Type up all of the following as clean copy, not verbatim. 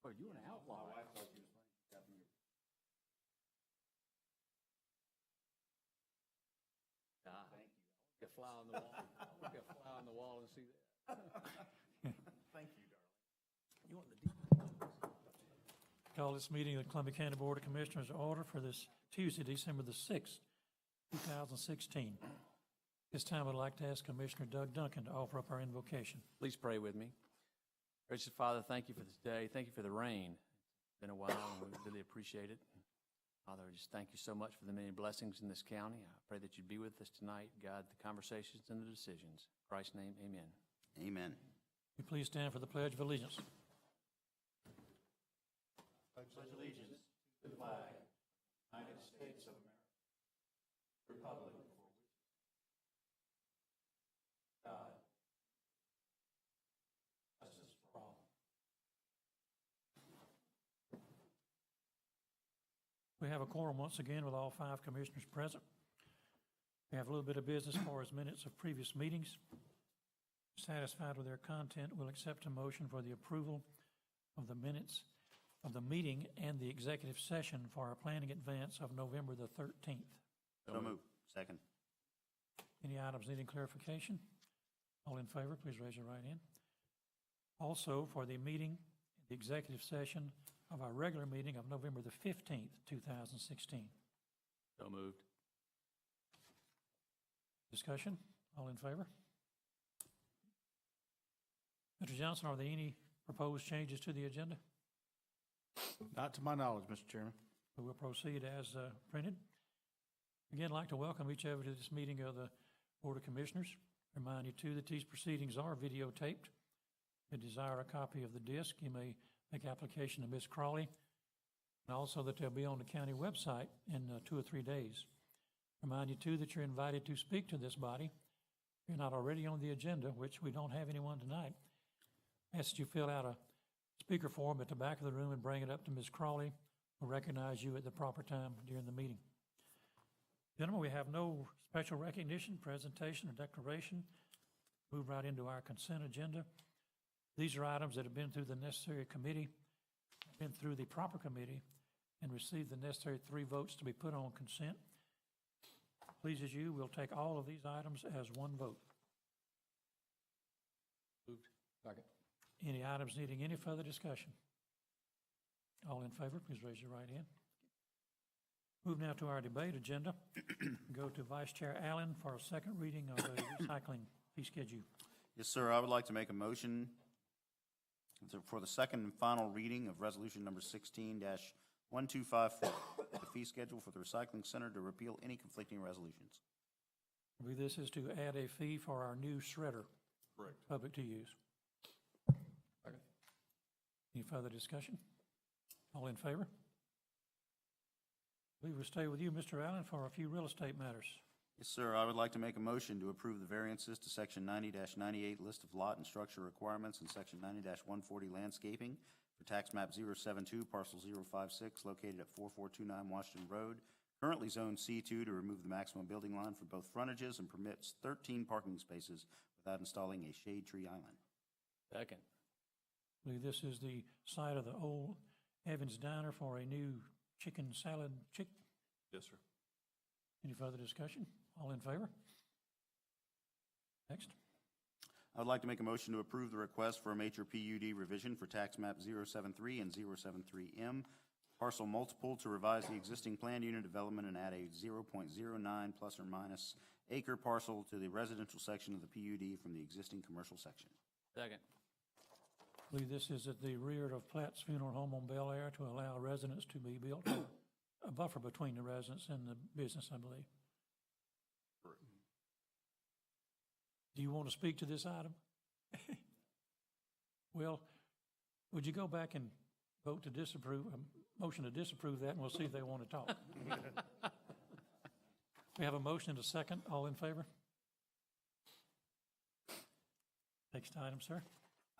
Boy, you an outlaw. My wife thought she was playing. She got me. God. Thank you. Be a fly on the wall. I want to be a fly on the wall and see that. Thank you, darling. You want the deep? Call this meeting of the Columbia County Board of Commissioners to order for this Tuesday, December the 6th, 2016. This time I'd like to ask Commissioner Doug Duncan to offer up our invocation. Please pray with me. Gracious Father, thank you for this day. Thank you for the rain. It's been a while, and we really appreciate it. Father, I just thank you so much for the many blessings in this county. I pray that you'd be with us tonight, guide the conversations and the decisions. In Christ's name, amen. Amen. Will you please stand for the Pledge of Allegiance? Pledge allegiance to the flag of the United States of America, the republic for which God, justice for all. We have a quorum once again with all 5 commissioners present. We have a little bit of business as far as minutes of previous meetings. Satisfied with their content, we'll accept a motion for the approval of the minutes of the meeting and the executive session for our planning advance of November the 13th. So moved. Second. Any items needing clarification? All in favor, please raise your right hand. Also, for the meeting, the executive session of our regular meeting of November the 15th, 2016. So moved. Discussion? All in favor? Mr. Johnson, are there any proposed changes to the agenda? Not to my knowledge, Mr. Chairman. We will proceed as printed. Again, I'd like to welcome each of you to this meeting of the Board of Commissioners. Remind you, too, that these proceedings are videotaped. If you desire a copy of the disc, you may make application to Ms. Crawley, and also that they'll be on the county website in 2 or 3 days. Remind you, too, that you're invited to speak to this body. If you're not already on the agenda, which we don't have anyone tonight, I ask that you fill out a speaker form at the back of the room and bring it up to Ms. Crawley. We'll recognize you at the proper time during the meeting. Gentlemen, we have no special recognition, presentation, or declaration. Move right into our consent agenda. These are items that have been through the necessary committee, been through the proper committee, and received the necessary 3 votes to be put on consent. Please, as you, we'll take all of these items as one vote. Moved. Second. Any items needing any further discussion? All in favor, please raise your right hand. Move now to our debate agenda. Go to Vice Chair Allen for a second reading of the recycling fee schedule. Yes, sir. I would like to make a motion for the second and final reading of Resolution Number 16-1254, the fee schedule for the Recycling Center to repeal any conflicting resolutions. I believe this is to add a fee for our new shredder. Correct. Public to use. Second. Any further discussion? All in favor? We will stay with you, Mr. Allen, for a few real estate matters. Yes, sir. I would like to make a motion to approve the variances to Section 90-98 List of Lot and Structure Requirements and Section 90-140 Landscaping for Tax Map 072, Parcel 056, located at 4429 Washington Road, currently zoned C2 to remove the maximum building line for both frontages and permits 13 parking spaces without installing a shade tree island. Second. I believe this is the site of the old Evans Diner for a new chicken salad chick. Yes, sir. Any further discussion? All in favor? Next. I would like to make a motion to approve the request for a major PUD revision for tax map 073 and 073M, parcel multiple to revise the existing planned unit development and add a 0.09 plus or minus acre parcel to the residential section of the PUD from the existing commercial section. Second. I believe this is at the rear of Platt's Funeral Home on Bel Air to allow residents to be built, a buffer between the residents and the business, I believe. Correct. Do you want to speak to this item? Well, would you go back and vote to disapprove, a motion to disapprove that, and we'll see if they want to talk. We have a motion and a second. All in favor? Next item, sir.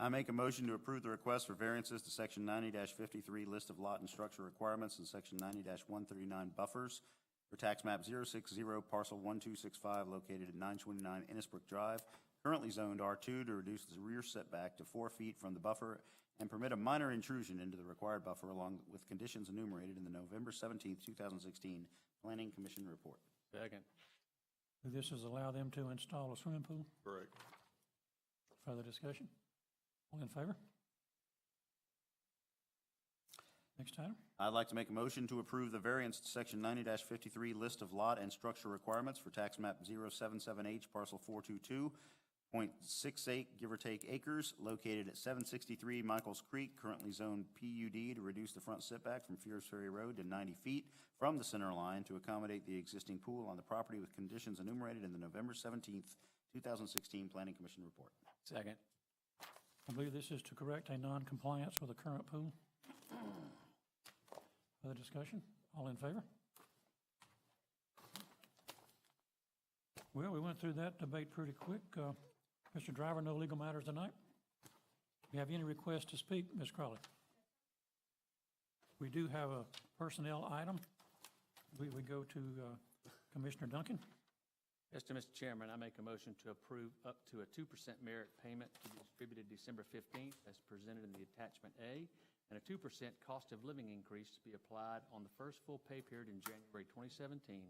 I make a motion to approve the request for variances to Section 90-53 List of Lot and Structure Requirements and Section 90-139 Buffers for tax map 060 parcel 1265 located at 929 Innisbrook Drive, currently zoned R2, to reduce the rear setback to 4 feet from the buffer and permit a minor intrusion into the required buffer along with conditions enumerated in the November 17th, 2016 Planning Commission report. Second. This is allow them to install a swimming pool. Correct. Further discussion? All in favor? Next item. I'd like to make a motion to approve the variance to Section 90-53 list of lot and structure requirements for tax map 077H parcel 422.68, give or take acres, located at 763 Michaels Creek, currently zoned PUD, to reduce the front setback from Fierce Ferry Road to 90 feet from the center line to accommodate the existing pool on the property with conditions enumerated in the November 17th, 2016 Planning Commission report. Second. I believe this is to correct a non-compliance with the current pool. Further discussion? All in favor? Well, we went through that debate pretty quick. Mr. Driver, no legal matters tonight? Do you have any requests to speak, Ms. Crawley? We do have a personnel item. We go to Commissioner Duncan. Yes, Mr. Chairman, I make a motion to approve up to a 2% merit payment to be distributed December 15th as presented in the attachment A, and a 2% cost of living increase to be applied on the first full pay period in January 2017.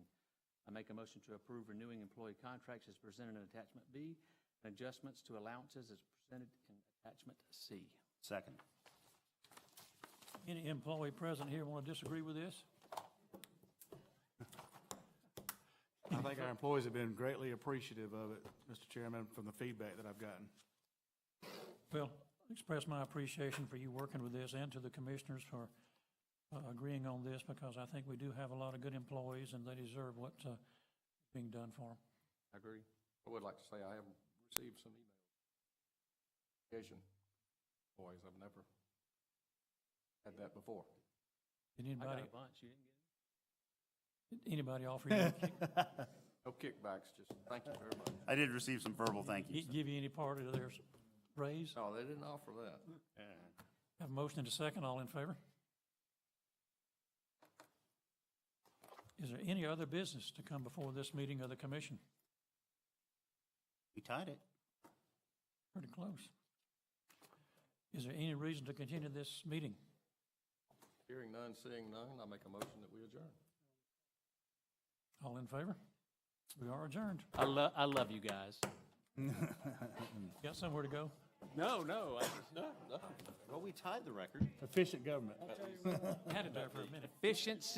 I make a motion to approve renewing employee contracts as presented in attachment B, and adjustments to allowances as presented in attachment C. Second. Any employee present here want to disagree with this? I think our employees have been greatly appreciative of it, Mr. Chairman, from the feedback that I've gotten. Well, express my appreciation for you working with this and to the commissioners for agreeing on this, because I think we do have a lot of good employees and they deserve what's being done for them. I agree. I would like to say I have received some emails. Boys, I've never had that before. Did I got anybody, a bunch. You didn't get anybody offer you, No kickbacks, just thank you very much. I did receive some verbal thank yous. give you any part of their raise? No, they didn't offer that. Have a motion and a second, all in favor? Is there any other business to come before this meeting of the commission? We tied it. Pretty close. Is there any reason to continue this meeting? Hearing none, seeing none, I make a motion that we adjourn. All in favor? We are adjourned. I love you guys. Got somewhere to go? No. No. Well, we tied the record. Efficient government. Had it there for a minute. Efficiency.